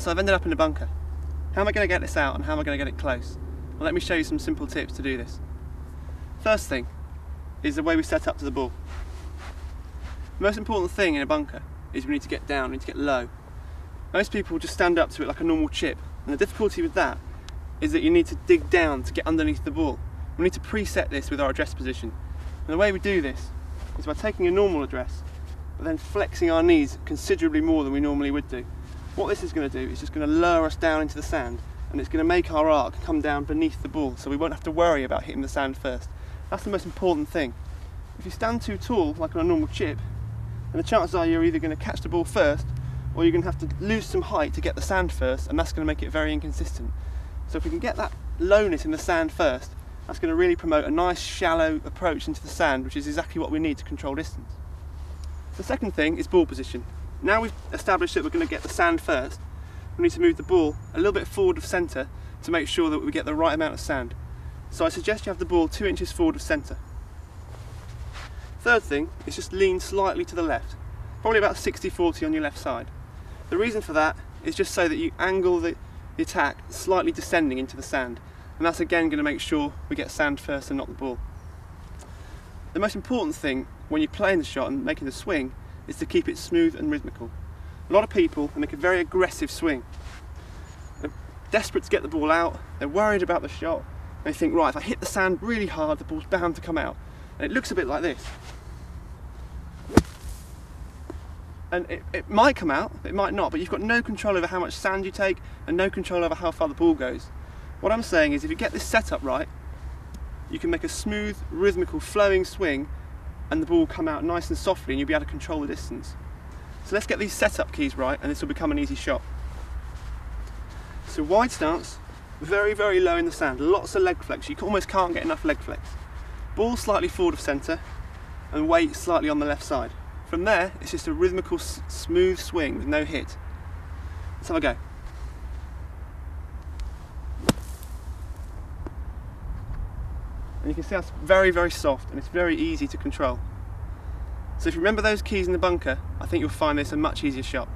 So I've ended up in the bunker. How am I going to get this out and how am I going to get it close? Well, let me show you some simple tips to do this. First thing is the way we set up to the ball. The most important thing in a bunker is we need to get down, we need to get low. Most people just stand up to it like a normal chip, and the difficulty with that is that you need to dig down to get underneath the ball. We need to preset this with our address position. And the way we do this is by taking a normal address, but then flexing our knees considerably more than we normally would do. What this is going to do is just going to lower us down into the sand, and it's going to make our arc come down beneath the ball, so we won't have to worry about hitting the sand first. That's the most important thing. If you stand too tall, like on a normal chip, then the chances are you're either going to catch the ball first, or you're going to have to lose some height to get the sand first, and that's going to make it very inconsistent. So if we can get that lowness in the sand first, that's going to really promote a nice shallow approach into the sand, which is exactly what we need to control distance. The second thing is ball position. Now we've established that we're going to get the sand first, we need to move the ball a little bit forward of centre to make sure that we get the right amount of sand. So I suggest you have the ball 2 inches forward of centre. Third thing is just lean slightly to the left, probably about 60-40 on your left side. The reason for that is just so that you angle the attack slightly descending into the sand, and that's again going to make sure we get sand first and not the ball. The most important thing when you're playing the shot and making the swing is to keep it smooth and rhythmical. A lot of people make a very aggressive swing. They're desperate to get the ball out, they're worried about the shot, they think, right, if I hit the sand really hard, the ball's bound to come out. And it looks a bit like this. And it might come out, it might not, but you've got no control over how much sand you take and no control over how far the ball goes. What I'm saying is if you get this setup right, you can make a smooth, rhythmical, flowing swing and the ball will come out nice and softly and you'll be able to control the distance. So let's get these setup keys right and this will become an easy shot. So wide stance, very, very low in the sand, lots of leg flex, you almost can't get enough leg flex. Ball slightly forward of centre and weight slightly on the left side. From there, it's just a rhythmical, smooth swing with no hit. Let's have a go. And you can see that's very, very soft and it's very easy to control. So if you remember those keys in the bunker, I think you'll find this a much easier shot.